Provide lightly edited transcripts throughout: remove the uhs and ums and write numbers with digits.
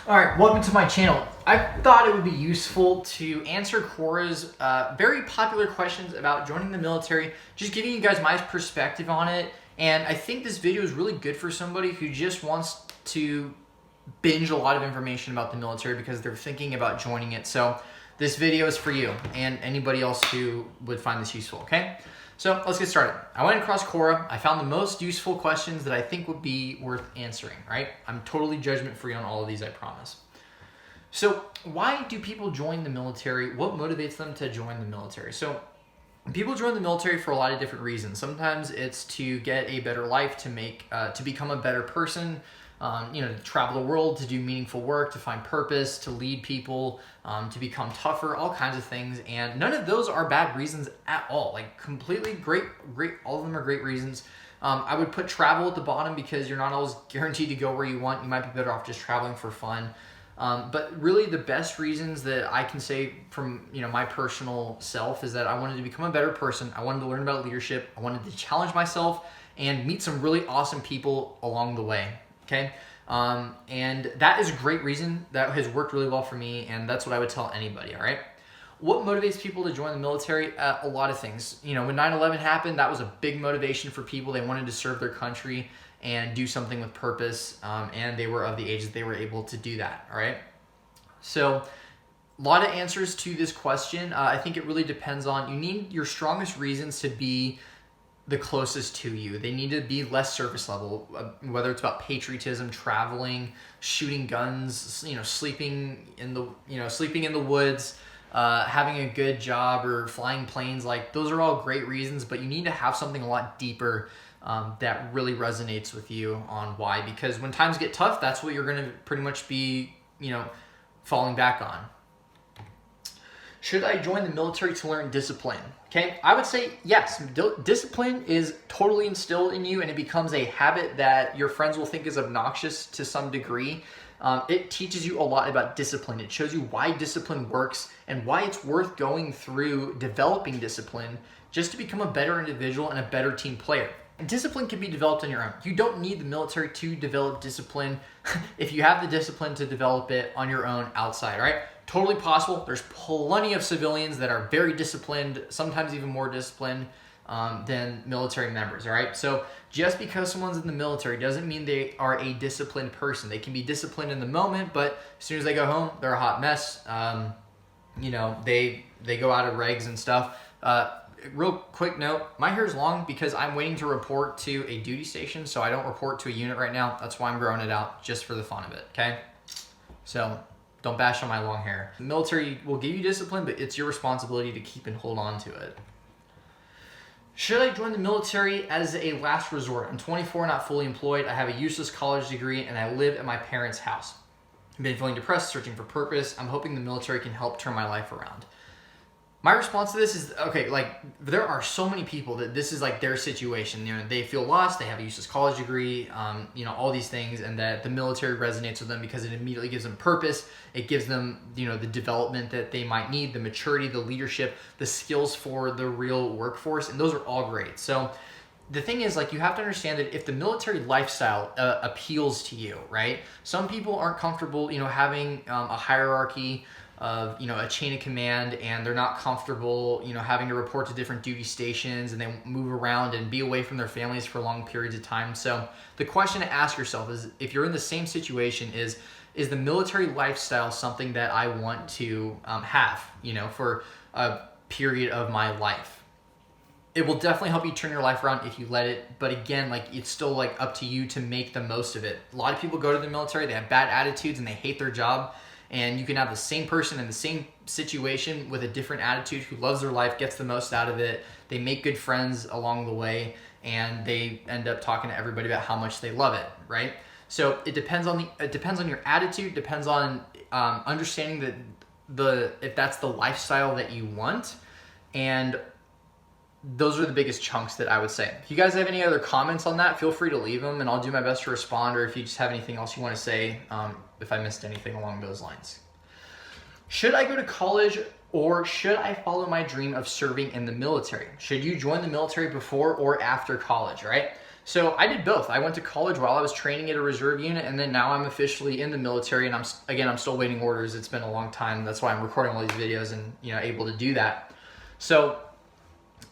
All right, welcome to my channel. I thought it would be useful to answer Quora's very popular questions about joining the military, just giving you guys my perspective on it. And I think this video is really good for somebody who just wants to binge a lot of information about the military because they're thinking about joining it. So this video is for you and anybody else who would find this useful, okay? So let's get started. I went across Quora. I found the most useful questions that I think would be worth answering, right? I'm totally judgment free on all of these, I promise. So why do people join the military? What motivates them to join the military? So people join the military for a lot of different reasons. Sometimes it's to get a better life, to become a better person, to travel the world, to do meaningful work, to find purpose, to lead people, to become tougher, all kinds of things. And none of those are bad reasons at all. Like completely great, all of them are great reasons. I would put travel at the bottom because you're not always guaranteed to go where you want. You might be better off just traveling for fun. But really the best reasons that I can say from my personal self is that I wanted to become a better person. I wanted to learn about leadership. I wanted to challenge myself and meet some really awesome people along the way. Okay. And that is a great reason that has worked really well for me. And that's what I would tell anybody. All right. What motivates people to join the military? A lot of things. When 9/11 happened, that was a big motivation for people. They wanted to serve their country and do something with purpose. And they were of the age that they were able to do that. All right. So a lot of answers to this question. I think it really depends on, you need your strongest reasons to be the closest to you. They need to be less surface level, whether it's about patriotism, traveling, shooting guns, sleeping in the woods, having a good job, or flying planes. Like those are all great reasons, but you need to have something a lot deeper that really resonates with you on why. Because when times get tough, that's what you're going to pretty much be, falling back on. Should I join the military to learn discipline? Okay, I would say yes. Discipline is totally instilled in you, and it becomes a habit that your friends will think is obnoxious to some degree. It teaches you a lot about discipline. It shows you why discipline works and why it's worth going through developing discipline just to become a better individual and a better team player. And discipline can be developed on your own. You don't need the military to develop discipline if you have the discipline to develop it on your own outside, right? Totally possible. There's plenty of civilians that are very disciplined, sometimes even more disciplined than military members, all right? So just because someone's in the military doesn't mean they are a disciplined person. They can be disciplined in the moment, but as soon as they go home, they're a hot mess. They go out of regs and stuff. Real quick note, my hair is long because I'm waiting to report to a duty station, so I don't report to a unit right now. That's why I'm growing it out, just for the fun of it, okay? So don't bash on my long hair. The military will give you discipline, but it's your responsibility to keep and hold on to it. Should I join the military as a last resort? I'm 24, not fully employed. I have a useless college degree, and I live at my parents' house. I've been feeling depressed, searching for purpose. I'm hoping the military can help turn my life around. My response to this is, okay, there are so many people that this is like their situation. They feel lost, they have a useless college degree, all these things, and that the military resonates with them because it immediately gives them purpose. It gives them, the development that they might need, the maturity, the leadership, the skills for the real workforce, and those are all great. So the thing is, you have to understand that if the military lifestyle appeals to you, right? Some people aren't comfortable, having a hierarchy of a chain of command, and they're not comfortable having to report to different duty stations, and they move around and be away from their families for long periods of time. So the question to ask yourself is, if you're in the same situation, is the military lifestyle something that I want to have for a period of my life? It will definitely help you turn your life around if you let it, but again, it's still up to you to make the most of it. A lot of people go to the military, they have bad attitudes and they hate their job. And you can have the same person in the same situation with a different attitude who loves their life, gets the most out of it. They make good friends along the way, and they end up talking to everybody about how much they love it, right? So it depends on your attitude, depends on understanding that if that's the lifestyle that you want, and those are the biggest chunks that I would say. If you guys have any other comments on that, feel free to leave them, and I'll do my best to respond, or if you just have anything else you want to say, if I missed anything along those lines. Should I go to college, or should I follow my dream of serving in the military? Should you join the military before or after college, right? So I did both. I went to college while I was training at a reserve unit, and then now I'm officially in the military, and I'm still waiting orders. It's been a long time. That's why I'm recording all these videos and able to do that. So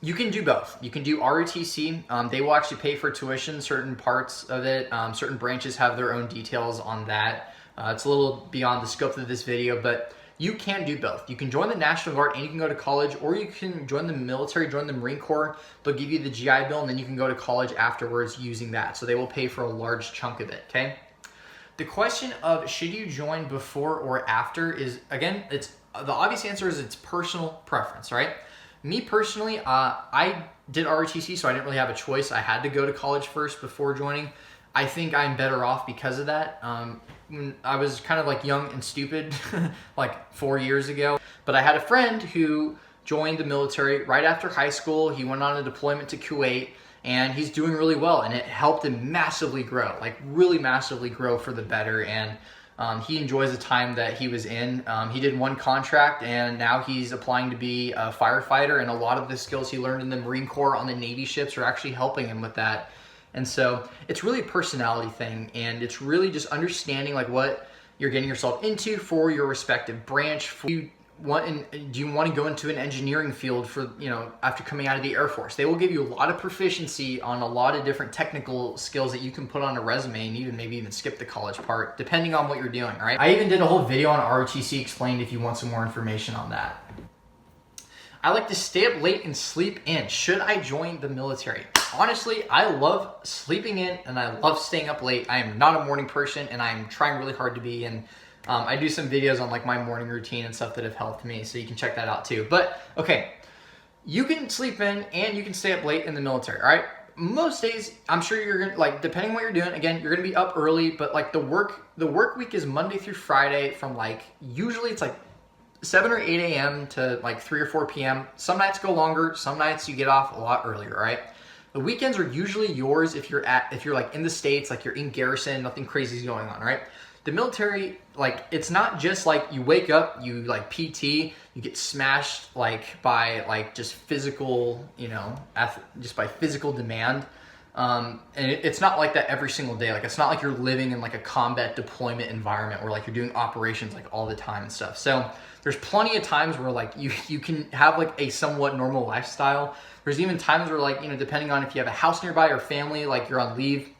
you can do both. You can do ROTC. They will actually pay for tuition, certain parts of it. Certain branches have their own details on that. It's a little beyond the scope of this video, but you can do both. You can join the National Guard and you can go to college, or you can join the military, join the Marine Corps. They'll give you the GI Bill, and then you can go to college afterwards using that. So they will pay for a large chunk of it, okay? The question of should you join before or after is, again, the obvious answer is it's personal preference, right? Me personally, I did ROTC, so I didn't really have a choice. I had to go to college first before joining. I think I'm better off because of that. When I was kind of like young and stupid, like 4 years ago, but I had a friend who joined the military right after high school. He went on a deployment to Kuwait, and he's doing really well, and it helped him massively grow, like really massively grow for the better. And he enjoys the time that he was in. He did one contract, and now he's applying to be a firefighter, and a lot of the skills he learned in the Marine Corps on the Navy ships are actually helping him with that. And so it's really a personality thing, and it's really just understanding like what you're getting yourself into for your respective branch. Do you want to go into an engineering field for, after coming out of the Air Force? They will give you a lot of proficiency on a lot of different technical skills that you can put on a resume, and maybe even skip the college part, depending on what you're doing, right? I even did a whole video on ROTC explained if you want some more information on that. I like to stay up late and sleep in. Should I join the military? Honestly, I love sleeping in and I love staying up late. I am not a morning person, and I'm trying really hard to be. And I do some videos on like my morning routine and stuff that have helped me, so you can check that out too. But okay, you can sleep in and you can stay up late in the military, all right? Most days, I'm sure you're gonna, like, depending on what you're doing, again, you're gonna be up early, but like the work week is Monday through Friday from like, usually it's like 7 or 8 a.m. to like 3 or 4 p.m. Some nights go longer, some nights you get off a lot earlier, right? The weekends are usually yours if you're like in the States, like you're in garrison, nothing crazy is going on, right? The military, like, it's not just like you wake up, you like PT, you get smashed like by like just physical, just by physical demand. And it's not like that every single day. Like, it's not like you're living in like a combat deployment environment where like you're doing operations like all the time and stuff. So there's plenty of times where like you can have like a somewhat normal lifestyle. There's even times where like, depending on if you have a house nearby or family, like you're on leave,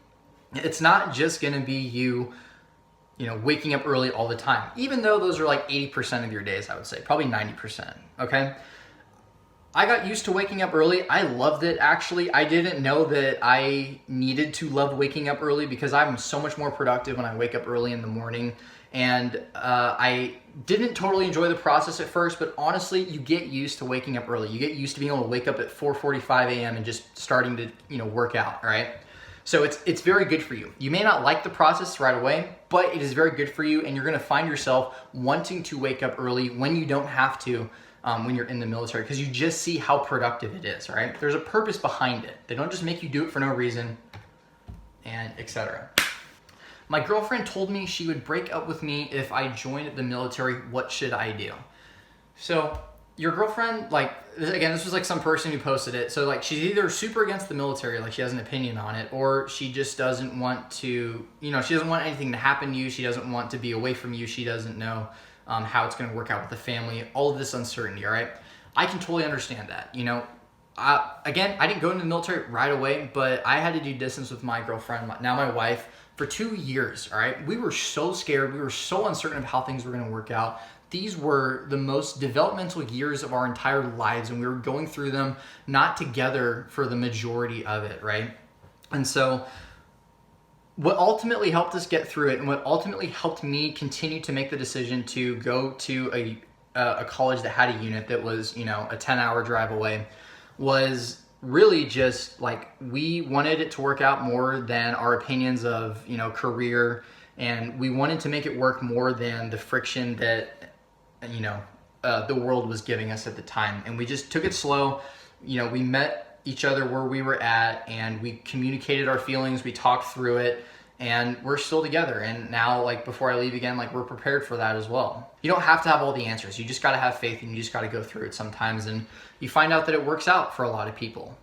it's not just gonna be you waking up early all the time, even though those are like 80% of your days, I would say, probably 90%, okay? I got used to waking up early. I loved it, actually. I didn't know that I needed to love waking up early because I'm so much more productive when I wake up early in the morning. And I didn't totally enjoy the process at first, but honestly, you get used to waking up early. You get used to being able to wake up at 4:45 a.m. and just starting to, work out, right? So it's very good for you. You may not like the process right away, but it is very good for you, and you're gonna find yourself wanting to wake up early when you don't have to when you're in the military, because you just see how productive it is, right? There's a purpose behind it. They don't just make you do it for no reason, and etc. My girlfriend told me she would break up with me if I joined the military. What should I do? So your girlfriend, like, again, this was like some person who posted it. So like, she's either super against the military, like she has an opinion on it, or she just doesn't want to, she doesn't want anything to happen to you. She doesn't want to be away from you. She doesn't know how it's going to work out with the family, all of this uncertainty, all right? I can totally understand that, again, I didn't go into the military right away, but I had to do distance with my girlfriend, now my wife, for 2 years, all right? We were so scared. We were so uncertain of how things were going to work out. These were the most developmental years of our entire lives, and we were going through them not together for the majority of it, right? And so what ultimately helped us get through it, and what ultimately helped me continue to make the decision to go to a college that had a unit that was, a 10-hour drive away, was really just like, we wanted it to work out more than our opinions of, career, and we wanted to make it work more than the friction that, the world was giving us at the time. And we just took it slow. We met each other where we were at, and we communicated our feelings, we talked through it, and we're still together. And now, like, before I leave again, like, we're prepared for that as well. You don't have to have all the answers. You just got to have faith, and you just got to go through it sometimes, and you find out that it works out for a lot of people.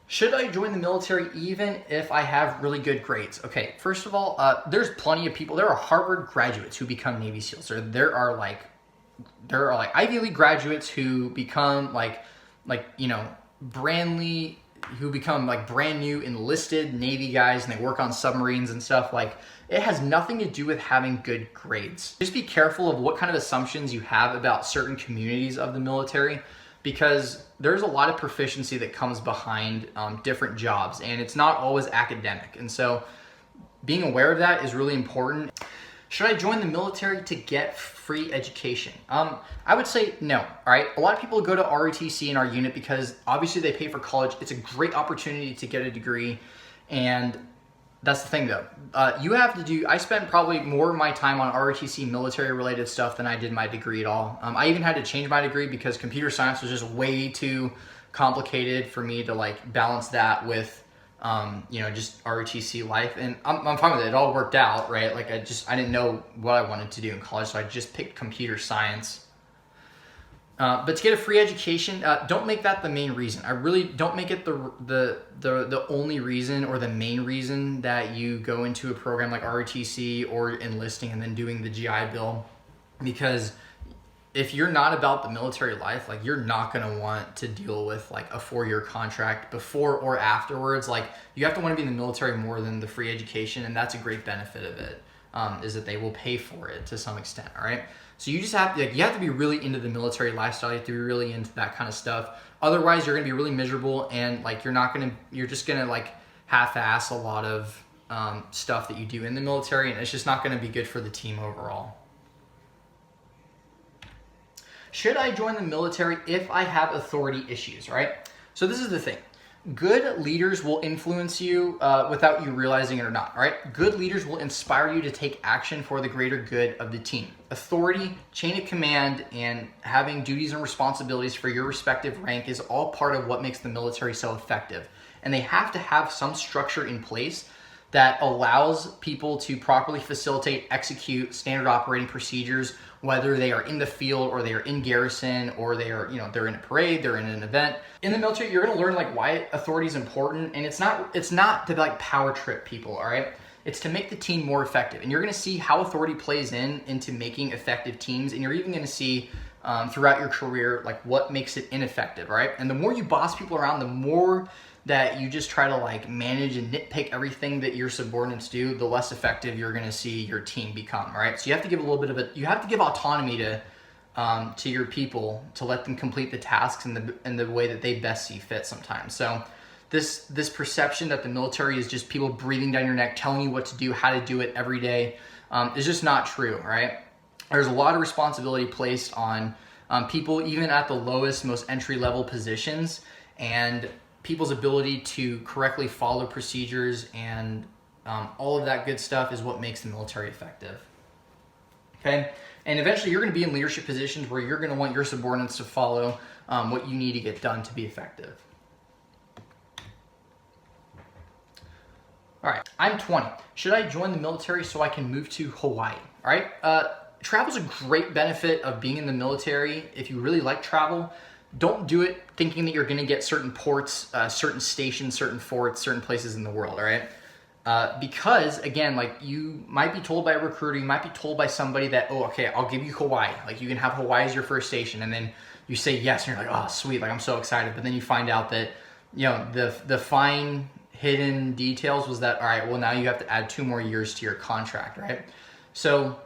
Should I join the military even if I have really good grades? Okay, first of all, there's plenty of people. There are Harvard graduates who become Navy SEALs. Or there are like Ivy League graduates who become brand new enlisted Navy guys, and they work on submarines and stuff. Like, it has nothing to do with having good grades. Just be careful of what kind of assumptions you have about certain communities of the military, because there's a lot of proficiency that comes behind different jobs, and it's not always academic. And so being aware of that is really important. Should I join the military to get free education? I would say no, all right? A lot of people go to ROTC in our unit because obviously they pay for college. It's a great opportunity to get a degree, and that's the thing though. I spent probably more of my time on ROTC military related stuff than I did my degree at all. I even had to change my degree because computer science was just way too complicated for me to like balance that with just ROTC life. And I'm fine with it. It all worked out, right? Like I didn't know what I wanted to do in college, so I just picked computer science. But to get a free education, don't make that the main reason. I really don't make it the only reason or the main reason that you go into a program like ROTC or enlisting and then doing the GI Bill. Because if you're not about the military life, like you're not gonna want to deal with like a 4-year contract before or afterwards. Like you have to want to be in the military more than the free education, and that's a great benefit of it, is that they will pay for it to some extent. All right. So you just have to be really into the military lifestyle. You have to be really into that kind of stuff. Otherwise, you're gonna be really miserable, and like you're just gonna like half-ass a lot of stuff that you do in the military, and it's just not gonna be good for the team overall. Should I join the military if I have authority issues? Right. So this is the thing. Good leaders will influence you without you realizing it or not, all right? Good leaders will inspire you to take action for the greater good of the team. Authority, chain of command, and having duties and responsibilities for your respective rank is all part of what makes the military so effective. And they have to have some structure in place that allows people to properly facilitate, execute standard operating procedures, whether they are in the field or they are in garrison or they are, they're in a parade, they're in an event. In the military, you're gonna learn like why authority is important, and it's not to like power trip people, all right? It's to make the team more effective, and you're gonna see how authority plays into making effective teams, and you're even gonna see throughout your career like what makes it ineffective, all right? And the more you boss people around, the more that you just try to like manage and nitpick everything that your subordinates do, the less effective you're gonna see your team become, right? So you have to give you have to give autonomy to your people to let them complete the tasks in the way that they best see fit sometimes. So this perception that the military is just people breathing down your neck, telling you what to do, how to do it every day, is just not true, right? There's a lot of responsibility placed on people, even at the lowest, most entry-level positions, and people's ability to correctly follow procedures and all of that good stuff is what makes the military effective. Okay? And eventually you're going to be in leadership positions where you're going to want your subordinates to follow what you need to get done to be effective. All right, I'm 20. Should I join the military so I can move to Hawaii? All right, travel is a great benefit of being in the military. If you really like travel, don't do it thinking that you're going to get certain ports, certain stations, certain forts, certain places in the world, all right? Because again, like you might be told by a recruiter, you might be told by somebody that, oh, okay, I'll give you Hawaii. Like you can have Hawaii as your first station. And then you say yes, and you're like, oh, sweet. Like I'm so excited. But then you find out that, the fine hidden details was that, all right, well now you have to add 2 more years to your contract, right? So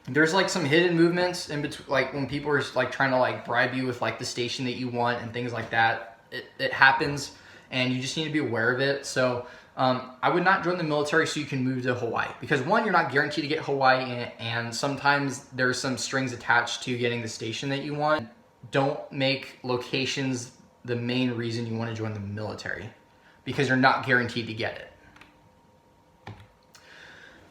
there's like some hidden movements in between, like when people are like trying to like bribe you with like the station that you want and things like that. It happens, and you just need to be aware of it. So I would not join the military so you can move to Hawaii, because one, you're not guaranteed to get Hawaii, and sometimes there's some strings attached to getting the station that you want. Don't make locations the main reason you want to join the military, because you're not guaranteed to get it.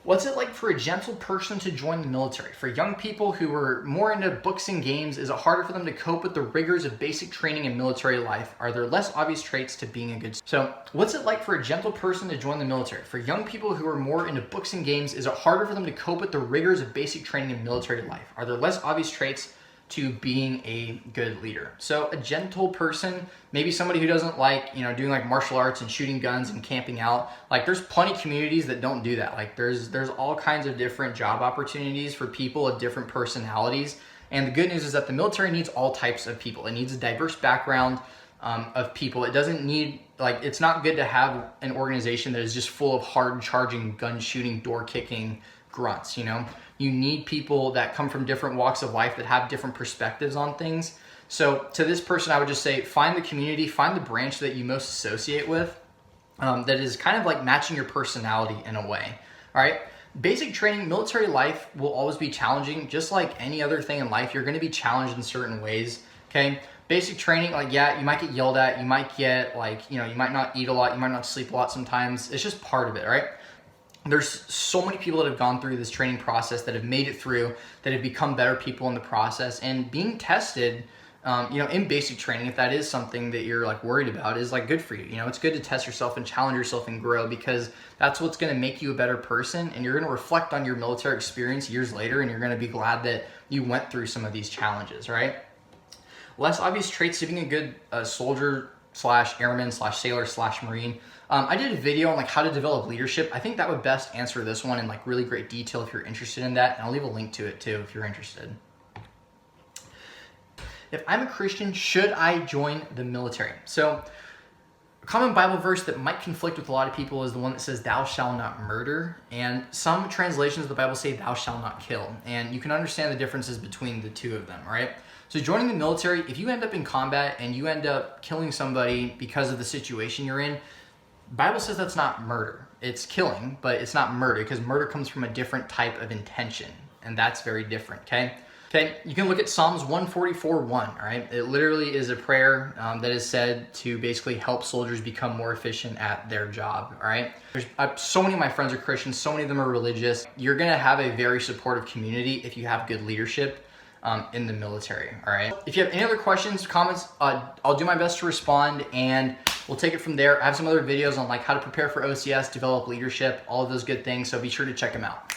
What's it like for a gentle person to join the military? For young people who are more into books and games, is it harder for them to cope with the rigors of basic training in military life? Are there less obvious traits to being a good... So, what's it like for a gentle person to join the military? For young people who are more into books and games, is it harder for them to cope with the rigors of basic training in military life? Are there less obvious traits to being a good leader. So a gentle person, maybe somebody who doesn't like, doing like martial arts and shooting guns and camping out. Like there's plenty of communities that don't do that. Like there's all kinds of different job opportunities for people of different personalities. And the good news is that the military needs all types of people. It needs a diverse background of people. It doesn't need, it's not good to have an organization that is just full of hard charging, gun shooting, door kicking grunts, You need people that come from different walks of life that have different perspectives on things. So to this person, I would just say, find the community, find the branch that you most associate with that is kind of like matching your personality in a way, all right? Basic training, military life will always be challenging. Just like any other thing in life, you're gonna be challenged in certain ways, okay? Basic training, you might get yelled at, you might get you might not eat a lot, you might not sleep a lot sometimes. It's just part of it, right? There's so many people that have gone through this training process that have made it through, that have become better people in the process, and being tested, in basic training, if that is something that you're worried about, is good for you. It's good to test yourself and challenge yourself and grow, because that's what's going to make you a better person, and you're going to reflect on your military experience years later, and you're going to be glad that you went through some of these challenges, right? Less obvious traits to being a good soldier / airman / sailor / marine. I did a video on how to develop leadership. I think that would best answer this one in really great detail if you're interested in that, and I'll leave a link to it too if you're interested. If I'm a Christian, should I join the military? So a common Bible verse that might conflict with a lot of people is the one that says, "Thou shalt not murder." And some translations of the Bible say, "Thou shalt not kill." And you can understand the differences between the two of them, right? So joining the military, if you end up in combat and you end up killing somebody because of the situation you're in, the Bible says that's not murder. It's killing, but it's not murder, because murder comes from a different type of intention, and that's very different, okay? Okay, you can look at Psalms 144:1, all right? It literally is a prayer that is said to basically help soldiers become more efficient at their job, all right? So many of my friends are Christians, so many of them are religious. You're gonna have a very supportive community if you have good leadership in the military, all right? If you have any other questions, comments, I'll do my best to respond, and we'll take it from there. I have some other videos on how to prepare for OCS, develop leadership, all of those good things, so be sure to check them out.